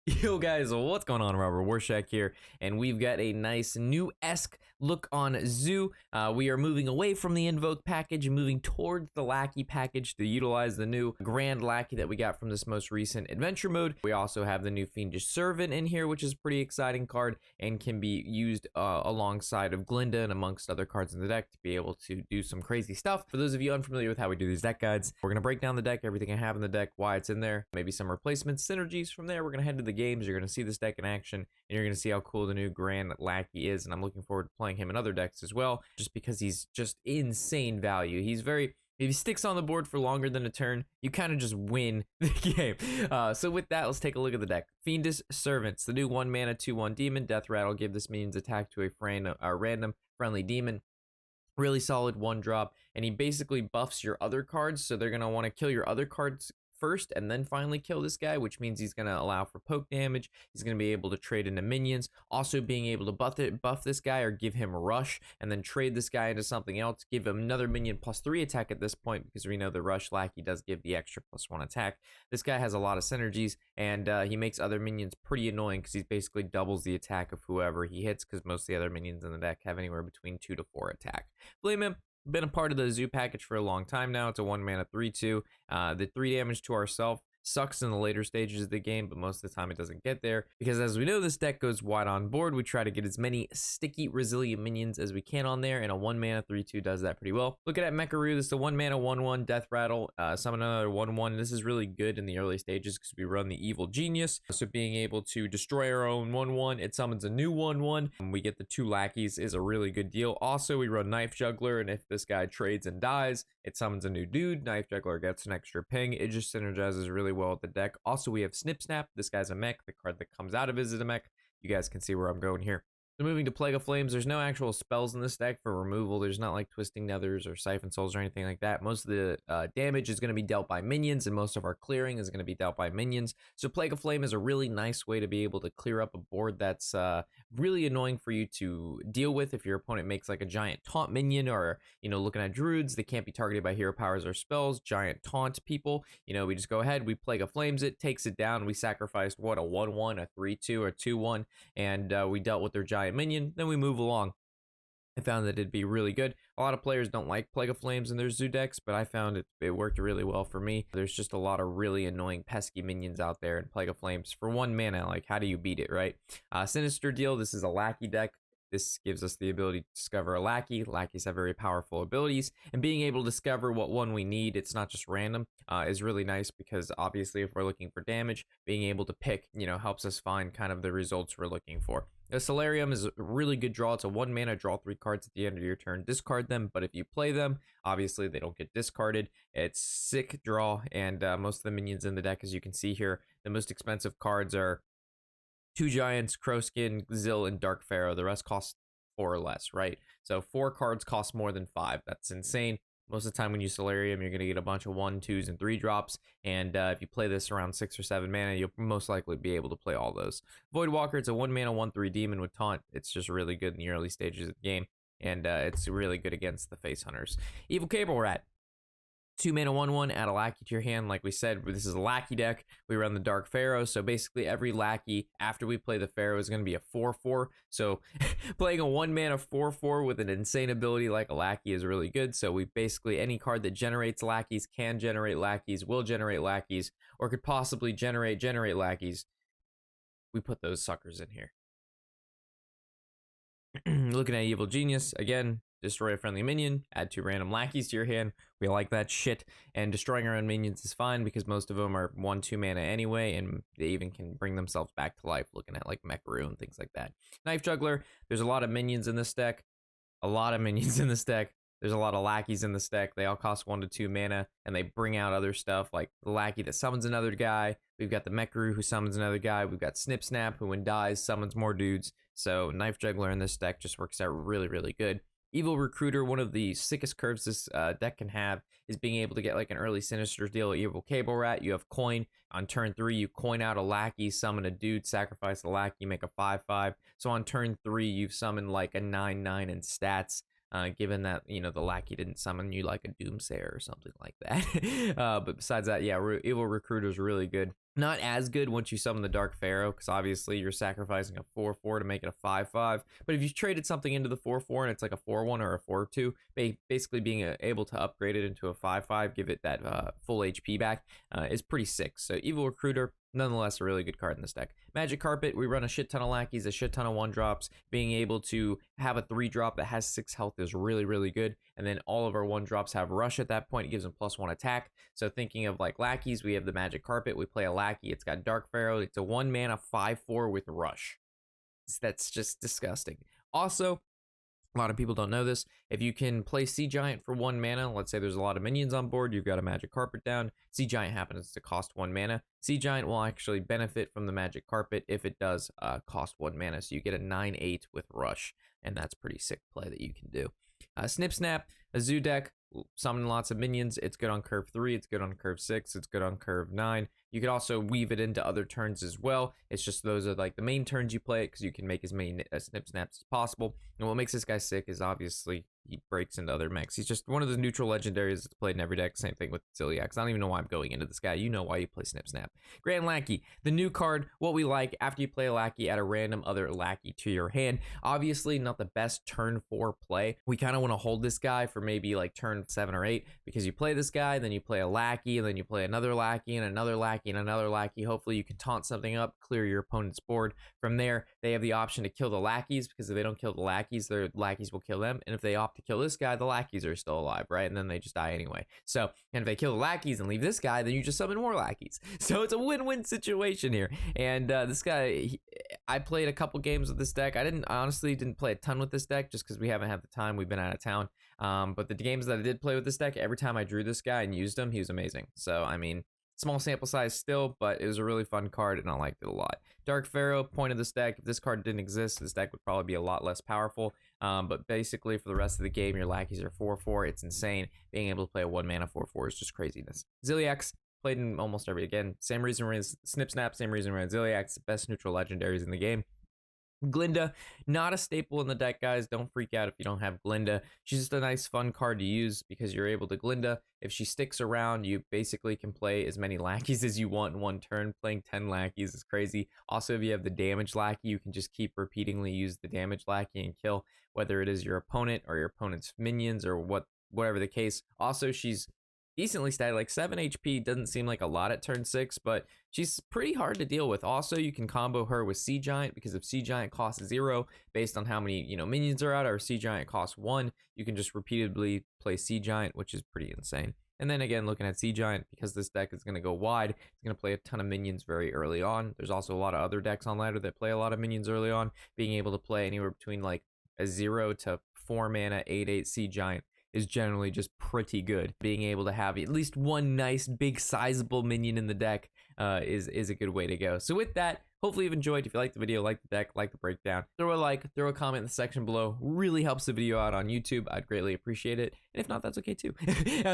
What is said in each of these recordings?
Yo guys, what's going on? Robert Warshak here, and we've got a nice new-esque look on Zoo. We are moving away from the Invoke package and moving towards the Lackey package to utilize the new Grand Lackey that we got from this most recent adventure mode. We also have the new Fiendish Servant in here, which is a pretty exciting card and can be used alongside of Glinda and amongst other cards in the deck to be able to do some crazy stuff. For those of you unfamiliar with how we do these deck guides, we're going to break down the deck, everything I have in the deck, why it's in there, maybe some replacements, synergies. From there, we're going to head to the games. You're going to see this deck in action, and you're going to see how cool the new Grand Lackey is, and I'm looking forward to playing him in other decks as well, just because he's just insane value. If he sticks on the board for longer than a turn, you kind of just win the game. So with that, let's take a look at the deck. Fiendish Servants, the new 1 mana 2/1 demon. Death Rattle, give this minion's attack to a random friendly demon. Really solid 1-drop, and he basically buffs your other cards, so they're going to want to kill your other cards first and then finally kill this guy, which means he's going to allow for poke damage. He's going to be able to trade into minions, also being able to buff this guy or give him a rush and then trade this guy into something else, give him another minion +3 attack at this point, because we know the rush Lackey does give the extra +1 attack. This guy has a lot of synergies, and he makes other minions pretty annoying because he basically doubles the attack of whoever he hits, because most of the other minions in the deck have anywhere between 2 to 4 attack. Blame him. Been a part of the Zoo package for a long time now. It's a 1 mana 3/2. The 3 damage to ourself sucks in the later stages of the game, but most of the time it doesn't get there, because as we know, this deck goes wide on board. We try to get as many sticky, resilient minions as we can on there, and a 1 mana 3/2 does that pretty well. Looking at Mecharoo, this is a 1 mana 1/1 Death Rattle. Summon another 1/1. This is really good in the early stages because we run the Evil Genius, so being able to destroy our own 1/1, it summons a new 1/1, and we get the 2 lackeys is a really good deal. Also, we run Knife Juggler, and if this guy trades and dies, it summons a new dude. Knife Juggler gets an extra ping. It just synergizes really well with the deck. Also, we have Snip Snap. This guy's a mech. The card that comes out of it is a mech. You guys can see where I'm going here. So moving to Plague of Flames, there's no actual spells in this deck for removal. There's not like Twisting Nethers or Siphon Souls or anything like that. Most of the damage is going to be dealt by minions, and most of our clearing is going to be dealt by minions. So Plague of Flame is a really nice way to be able to clear up a board that's really annoying for you to deal with if your opponent makes like a giant taunt minion, or, you know, looking at druids, they can't be targeted by hero powers or spells, giant taunt people. You know, we just go ahead, we Plague of Flames it, takes it down, we sacrificed, what, a 1/1, a 3/2, a 2/1, and we dealt with their giant minion, then we move along. I found that it'd be really good. A lot of players don't like Plague of Flames in their Zoo decks, but I found it worked really well for me. There's just a lot of really annoying pesky minions out there, and Plague of Flames for 1 mana, like, how do you beat it, right? Sinister Deal, this is a Lackey deck. This gives us the ability to discover a Lackey. Lackeys have very powerful abilities, and being able to discover what one we need, it's not just random, is really nice, because obviously if we're looking for damage, being able to pick, you know, helps us find kind of the results we're looking for. The Solarium is a really good draw. It's a 1 mana, draw 3 cards at the end of your turn, discard them, but if you play them, obviously they don't get discarded. It's sick draw, and most of the minions in the deck, as you can see here, the most expensive cards are 2 Giants, Crowskin, Zill, and Dark Pharaoh. The rest cost 4 or less, right? So 4 cards cost more than 5. That's insane. Most of the time when you Solarium, you're going to get a bunch of 1, 2s, and 3 drops, and if you play this around 6 or 7 mana, you'll most likely be able to play all those. Voidwalker, it's a 1 mana 1/3 demon with taunt. It's just really good in the early stages of the game, and it's really good against the face hunters. Evil Cable Rat, 2 mana 1/1, add a Lackey to your hand. Like we said, this is a Lackey deck. We run the Dark Pharaoh, so basically every Lackey after we play the Pharaoh is going to be a 4/4. So playing a 1 mana 4/4 with an insane ability like a Lackey is really good. So we basically, any card that generates Lackeys, can generate Lackeys, will generate Lackeys, or could possibly generate Lackeys. We put those suckers in here. Looking at Evil Genius, again, destroy a friendly minion, add 2 random Lackeys to your hand. We like that shit. And destroying our own minions is fine, because most of them are 1/2 mana anyway, and they even can bring themselves back to life, looking at like Mecharoo and things like that. Knife Juggler, there's a lot of minions in this deck. There's a lot of Lackeys in this deck. They all cost 1 to 2 mana, and they bring out other stuff, like the Lackey that summons another guy. We've got the Mecharoo who summons another guy. We've got Snip Snap, who when dies summons more dudes. So Knife Juggler in this deck just works out really, really good. Evil Recruiter, one of the sickest curves this deck can have is being able to get like an early Sinister Deal. Evil Cable Rat, you have coin. On turn 3, you coin out a Lackey, summon a dude, sacrifice the Lackey, make a 5/5. So on turn 3, you've summoned like a 9/9 in stats. Given that, you know, the Lackey didn't summon you like a Doomsayer or something like that. But besides that, yeah, Evil Recruiter is really good. Not as good once you summon the Dark Pharaoh, because obviously you're sacrificing a 4/4 to make it a 5/5. But if you traded something into the 4/4 and it's like a 4/1 or a 4/2, basically being able to upgrade it into a 5/5, give it that full HP back, is pretty sick. So Evil Recruiter, nonetheless, a really good card in this deck. Magic Carpet, we run a shit ton of lackeys, a shit ton of 1-drops. Being able to have a 3-drop that has 6 health is really, really good. And then all of our 1-drops have Rush at that point. It gives them +1 attack. So thinking of like lackeys, we have the Magic Carpet. We play a lackey. It's got Dark Pharaoh. It's a 1 mana 5/4 with Rush. That's just disgusting. Also, a lot of people don't know this. If you can play Sea Giant for 1 mana, let's say there's a lot of minions on board, you've got a Magic Carpet down, Sea Giant happens to cost 1 mana. Sea Giant will actually benefit from the Magic Carpet if it does cost 1 mana. So you get a 9/8 with Rush, and that's pretty sick play that you can do. Snip Snap, a zoo deck, summon lots of minions. It's good on curve 3, it's good on curve 6, it's good on curve 9. You could also weave it into other turns as well. It's just those are like the main turns you play it, because you can make as many Snip Snaps as possible. And what makes this guy sick is obviously he breaks into other mechs. He's just one of the neutral legendaries that's played in every deck. Same thing with Ziliax. I don't even know why I'm going into this guy. You know why you play Snip Snap. Grand Lackey, the new card, what we like after you play a Lackey, add a random other Lackey to your hand. Obviously not the best turn 4 play. We kind of want to hold this guy for maybe like turn 7 or 8, because you play this guy, then you play a Lackey, and then you play another Lackey and another Lackey and another Lackey. Hopefully you can taunt something up, clear your opponent's board. From there, they have the option to kill the lackeys, because if they don't kill the lackeys, their lackeys will kill them. And if they opt to kill this guy, the lackeys are still alive, right? And then they just die anyway. So, and if they kill the lackeys and leave this guy, then you just summon more lackeys. So it's a win-win situation here. And this guy, I played a couple games with this deck. I honestly didn't play a ton with this deck just because we haven't had the time. We've been out of town. But the games that I did play with this deck, every time I drew this guy and used him, he was amazing. So, I mean, small sample size still, but it was a really fun card and I liked it a lot. Dark Pharaoh, point of this deck, if this card didn't exist, this deck would probably be a lot less powerful. But basically for the rest of the game, your lackeys are 4/4. It's insane. Being able to play a 1 mana 4/4 is just craziness. Ziliax, played in almost every, again, same reason we're in Snip Snap, same reason we're in Ziliax, best neutral legendaries in the game. Glinda, not a staple in the deck, guys. Don't freak out if you don't have Glinda. She's just a nice, fun card to use because you're able to Glinda. If she sticks around, you basically can play as many lackeys as you want in one turn. Playing 10 lackeys is crazy. Also, if you have the damage lackey, you can just keep repeatedly use the damage lackey and kill, whether it is your opponent or your opponent's minions or whatever the case. Also, she's decently statted, like 7 HP doesn't seem like a lot at turn 6, but she's pretty hard to deal with. Also, you can combo her with Sea Giant, because if Sea Giant costs 0 based on how many minions are out, or Sea Giant costs 1, you can just repeatedly play Sea Giant, which is pretty insane. And then again, looking at Sea Giant, because this deck is going to go wide, it's going to play a ton of minions very early on. There's also a lot of other decks on ladder that play a lot of minions early on. Being able to play anywhere between like a 0 to 4 mana 8/8 Sea Giant is generally just pretty good. Being able to have at least one nice, big, sizable minion in the deck is a good way to go. So with that, hopefully you've enjoyed. If you liked the video, like the deck, like the breakdown, throw a like, throw a comment in the section below. Really helps the video out on YouTube. I'd greatly appreciate it. And if not, that's okay too.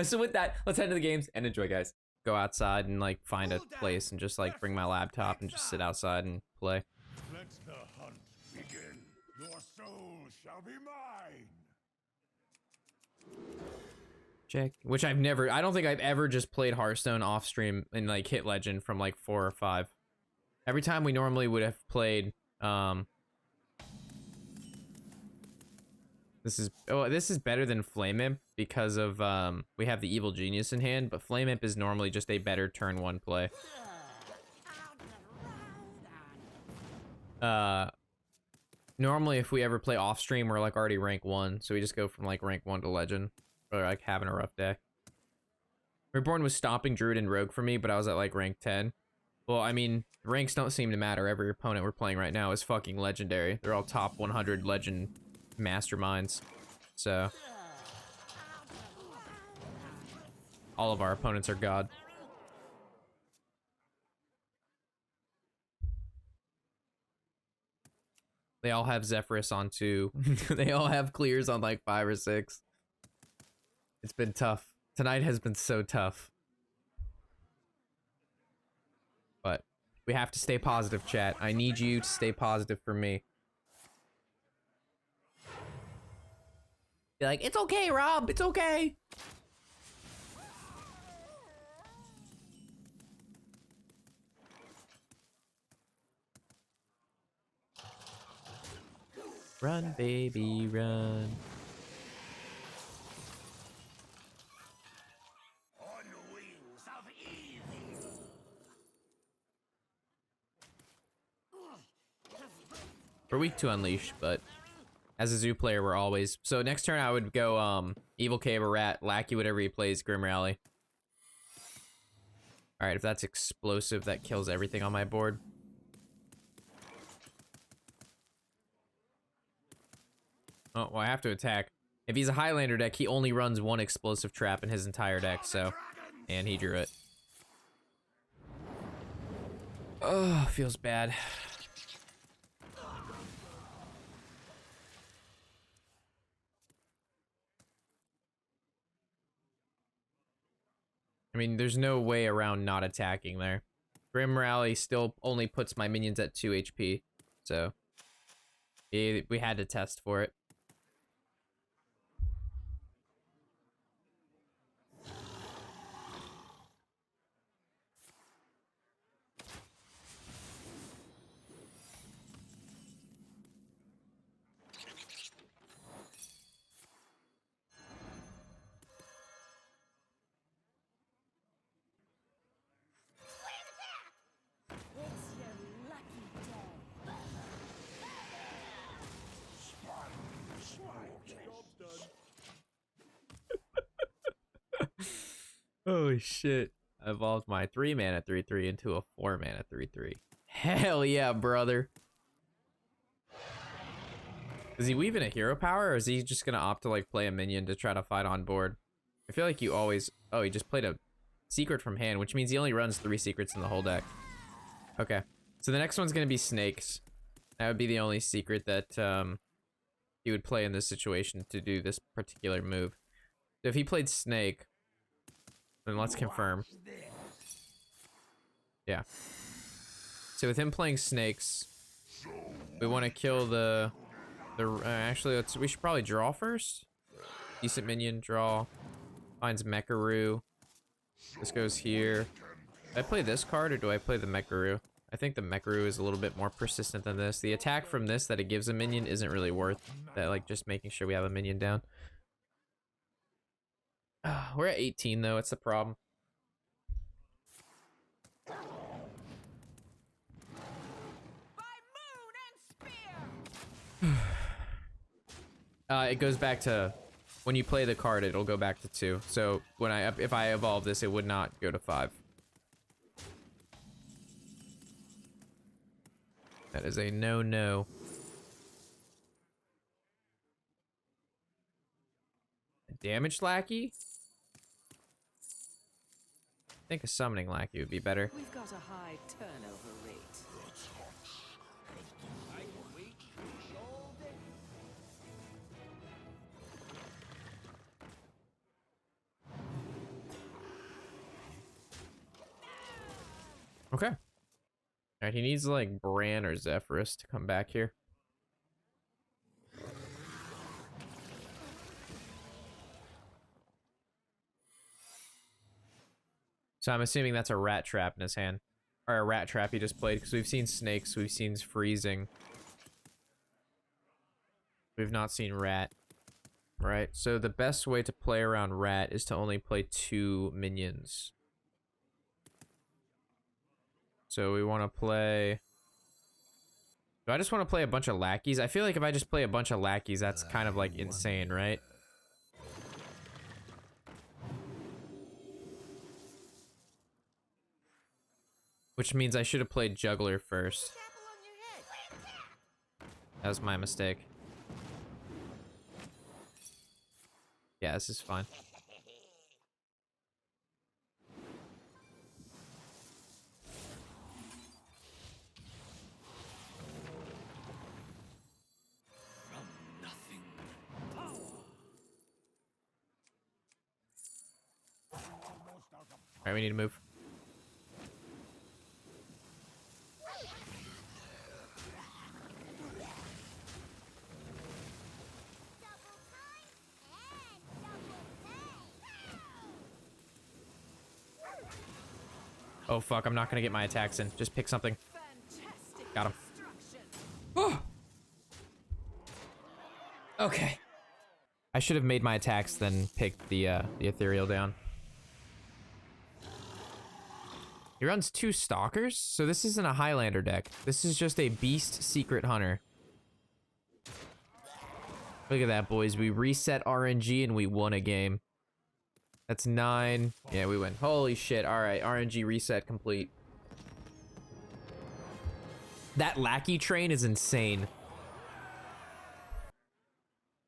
So with that, let's head to the games and enjoy, guys. Go outside and like find a place and just like bring my laptop and just sit outside and play. Let the hunt begin. Your soul shall be mine. Check. Which I don't think I've ever just played Hearthstone off stream and like hit legend from like 4 or 5. Every time we normally would have played, this is better than Flame Imp because of, we have the Evil Genius in hand, but Flame Imp is normally just a better turn 1 play. Normally if we ever play off stream, we're like already rank 1, so we just go from like rank 1 to legend. Or like having a rough day. Reborn was stomping Druid and Rogue for me, but I was at like rank 10. Well, I mean, ranks don't seem to matter. Every opponent we're playing right now is fucking legendary. They're all top 100 legend masterminds. So all of our opponents are god. They all have Zephyrus on 2. They all have clears on like 5 or 6. It's been tough. Tonight has been so tough. But we have to stay positive, chat. I need you to stay positive for me. Be like, it's okay, Rob. It's okay. Run, baby, run. On wings of evil. We're weak to Unleash, but as a zoo player, we're always... So next turn, I would go Evil Cave or Rat, Lackey, whatever he plays, Grim Rally. All right, if that's explosive, that kills everything on my board. Oh, well, I have to attack. If he's a Highlander deck, he only runs one explosive trap in his entire deck, so... And he drew it. Oh, feels bad. I mean, there's no way around not attacking there. Grim Rally still only puts my minions at 2 HP, so... we had to test for it. Holy shit. I evolved my 3-mana 3/3 into a 4-mana 3/3. Hell yeah, brother. Is he weaving a hero power, or is he just gonna opt to like play a minion to try to fight on board? I feel like you always... Oh, he just played a secret from hand, which means he only runs 3 secrets in the whole deck. Okay. So the next one's gonna be snakes. That would be the only secret that he would play in this situation to do this particular move. So if he played snake, then let's confirm. Yeah. So with him playing snakes, we want to kill the actually, we should probably draw first. Decent minion, draw. Finds Mecharoo. This goes here. Do I play this card or do I play the Mecharoo? I think the Mecharoo is a little bit more persistent than this. The attack from this that it gives a minion isn't really worth that, like just making sure we have a minion down. We're at 18 though, it's the problem. It goes back to when you play the card, it'll go back to 2. So when if I evolve this, it would not go to 5. That is a no-no. Damaged Lackey? I think a summoning Lackey would be better. We've got a high turnover rate. Okay. Alright, he needs like Bran or Zephyrus to come back here. So I'm assuming that's a rat trap in his hand. Or a rat trap he just played, because we've seen snakes, we've seen freezing. We've not seen rat. Right, so the best way to play around rat is to only play 2 minions. So we want to play... Do I just want to play a bunch of lackeys? I feel like if I just play a bunch of lackeys, that's kind of like insane, right? Which means I should have played Juggler first. That was my mistake. Yeah, this is fine. Alright, we need to move. Oh fuck, I'm not gonna get my attacks in. Just pick something. Got him. Oh! Okay. I should have made my attacks, then picked the ethereal down. He runs 2 stalkers, so this isn't a Highlander deck. This is just a beast secret hunter. Look at that, boys. We reset RNG and we won a game. That's 9. Yeah, we win. Holy shit. All right, RNG reset complete. That Lackey train is insane.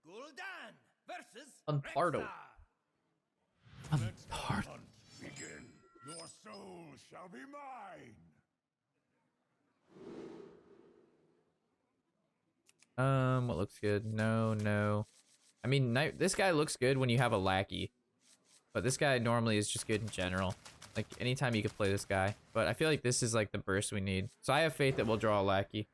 Gul'dan versus Unpardo. Let the Unpardo. hunt begin. Your soul shall be mine. What looks good? No, no. I mean, this guy looks good when you have a Lackey. But this guy normally is just good in general. Like, anytime you could play this guy. But I feel like this is like the burst we need. So I have faith that we'll draw a Lackey.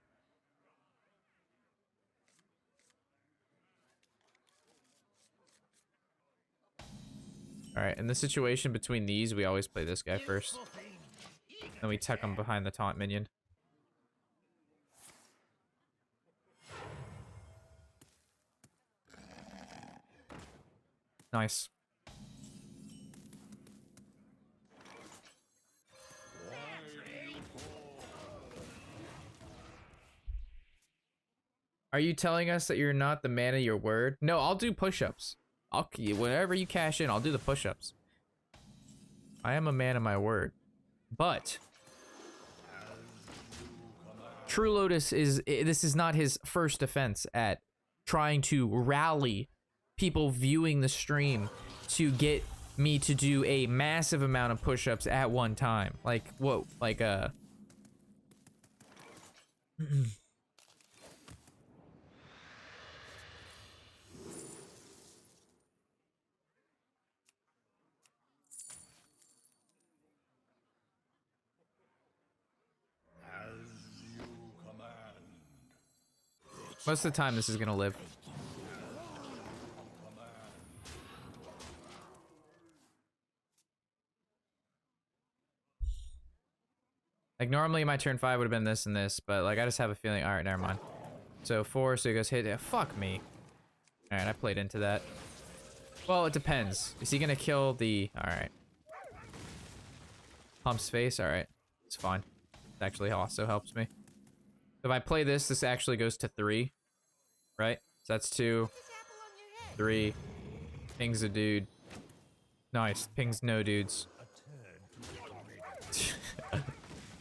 Alright, in the situation between these, we always play this guy first. Then we tuck him behind the taunt minion. Nice. Are you telling us that you're not the man of your word? No, I'll do push-ups. Whenever you cash in, I'll do the push-ups. I am a man of my word. But True Lotus this is not his first offense at trying to rally people viewing the stream to get me to do a massive amount of push-ups at one time. Like, what? Like, most of the time this is gonna live. Like, normally my turn 5 would have been this and this, but like I just have a feeling. All right, never mind. So 4, so he goes hit. Fuck me. All right, I played into that. Well, it depends. Is he gonna kill the? All right. Pump's face. All right, it's fine. It actually also helps me. If I play this, this actually goes to 3, right? So that's 2, 3. Pings a dude. Nice. Pings no dudes.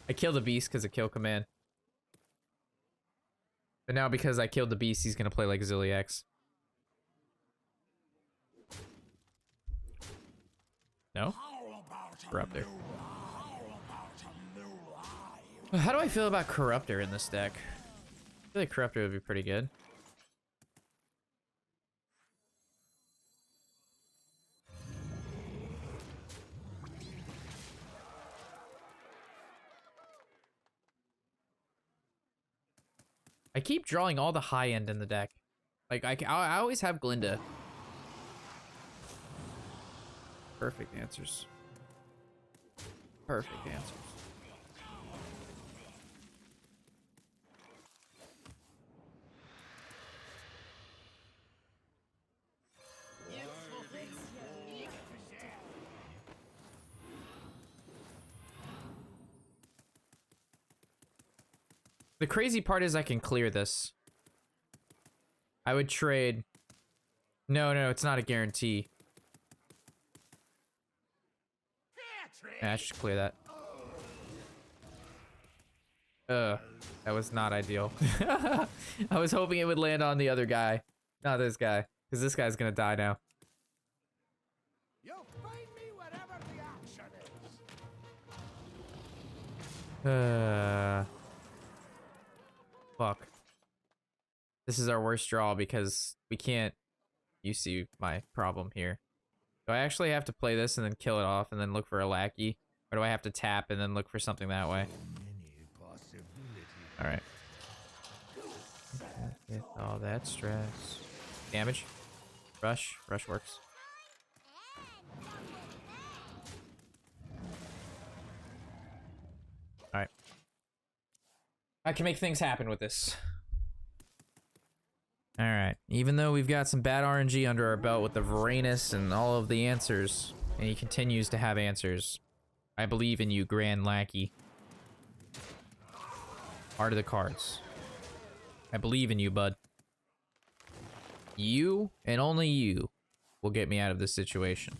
I killed the beast because of kill command. But now because I killed the beast, he's gonna play like Zilliax. No? Corruptor. How do I feel about Corruptor in this deck? I feel like Corruptor would be pretty good. I keep drawing all the high end in the deck. Like, I always have Glinda. Perfect answers. Perfect answers. The crazy part is I can clear this. I would trade. No, it's not a guarantee. Yeah, I should clear that. That was not ideal. I was hoping it would land on the other guy, not this guy, because this guy's gonna die now. You'll find me wherever the action is. Fuck. This is our worst draw because we can't. You see my problem here. Do I actually have to play this and then kill it off and then look for a Lackey? Or do I have to tap and then look for something that way? Alright. With all that stress. Damage. Rush. Rush works. Alright. I can make things happen with this. Alright, even though we've got some bad RNG under our belt with the Varanus and all of the answers, and he continues to have answers, I believe in you, Grand Lackey. Heart of the cards. I believe in you, bud. You, and only you, will get me out of this situation.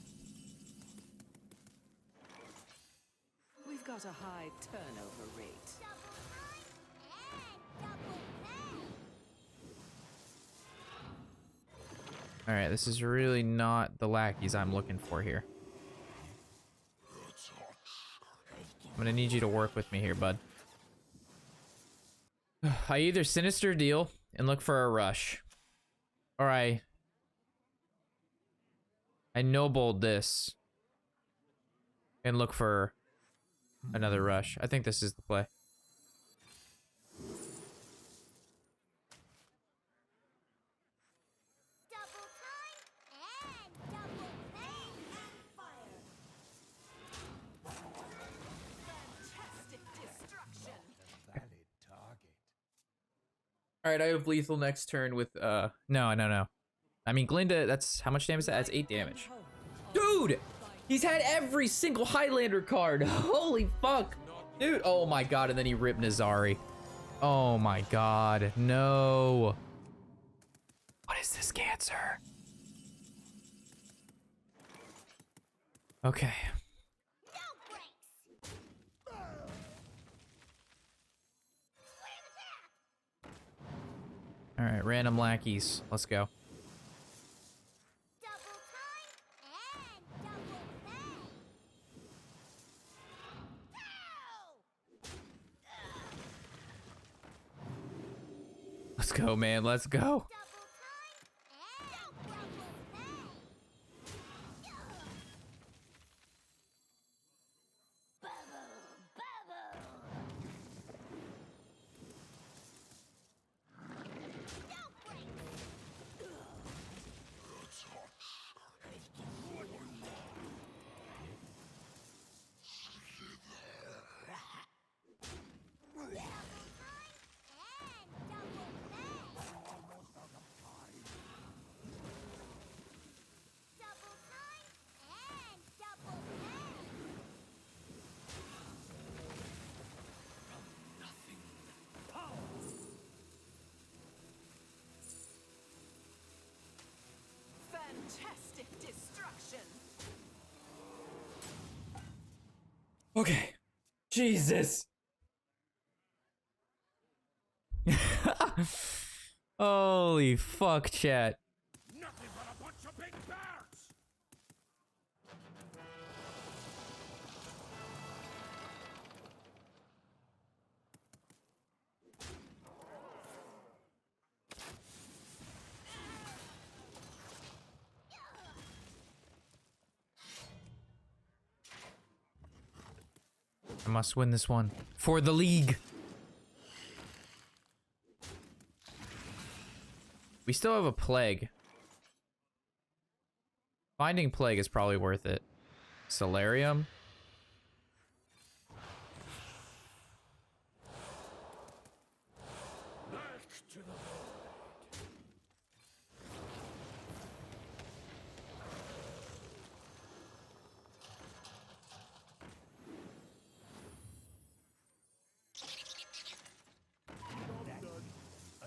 We've got a high turnover rate. Alright, this is really not the lackeys I'm looking for here. I'm gonna need you to work with me here, bud. I either sinister deal and look for a rush, or I nobled this and look for another rush. I think this is the play. Alright, I have lethal next turn with, no. I mean, Glinda, that's, how much damage is that? That's 8 damage. Dude! He's had every single Highlander card! Holy fuck! Dude, oh my god, and then he ripped Nazari. Oh my god, no. What is this cancer? Okay. Alright, random lackeys. Let's go. Let's go, man. Let's go. Fantastic destruction. Okay. Jesus. Holy fuck, chat. Nothing but a bunch of big bears! I must win this one. For the league. We still have a plague. Finding plague is probably worth it. Solarium.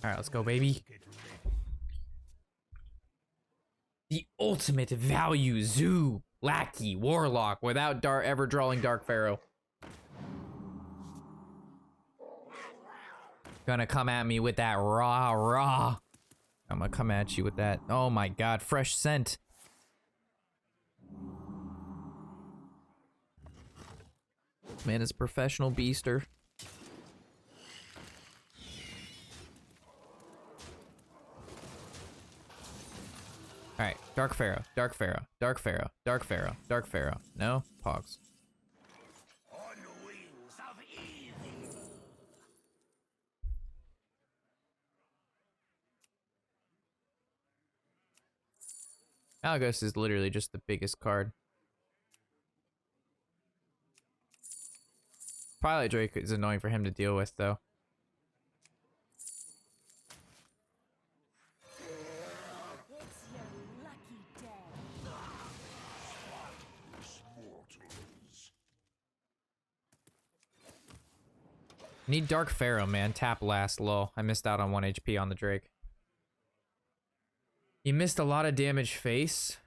All right, let's go, baby. The ultimate value zoo lackey warlock without ever drawing Dark Pharaoh. Gonna come at me with that raw. I'm gonna come at you with that. Oh my god, fresh scent. Man is a professional beaster. Alright, Dark Pharaoh, Dark Pharaoh, Dark Pharaoh, Dark Pharaoh, Dark Pharaoh. No? Pogs. On wings of evil. Malgus is literally just the biggest card. Probably Drake is annoying for him to deal with, though. Need Dark Pharaoh, man. Tap last, lol. I missed out on 1 HP on the Drake. You missed a lot of damage face.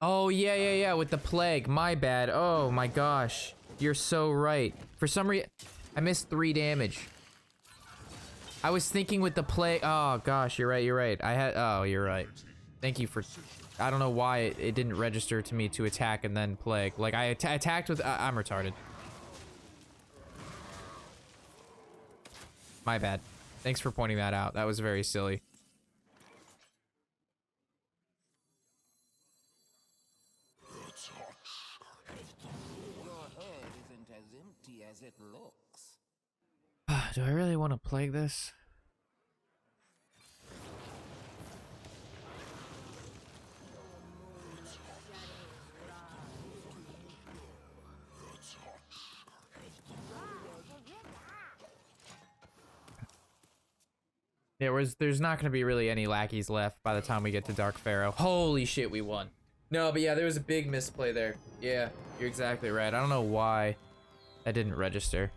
Oh, yeah, with the plague. My bad. Oh my gosh. You're so right. For some reason, I missed 3 damage. I was thinking with the plague. Oh gosh, you're right. Oh, you're right. Thank you for, I don't know why it didn't register to me to attack and then plague. Like I attacked with, I'm retarded. My bad. Thanks for pointing that out. That was very silly. Your head isn't as empty as it looks. Do I really want to plague this? Yeah, there's not going to be really any lackeys left by the time we get to Dark Pharaoh. Holy shit, we won. No, but yeah, there was a big misplay there. Yeah, you're exactly right. I don't know why that didn't register.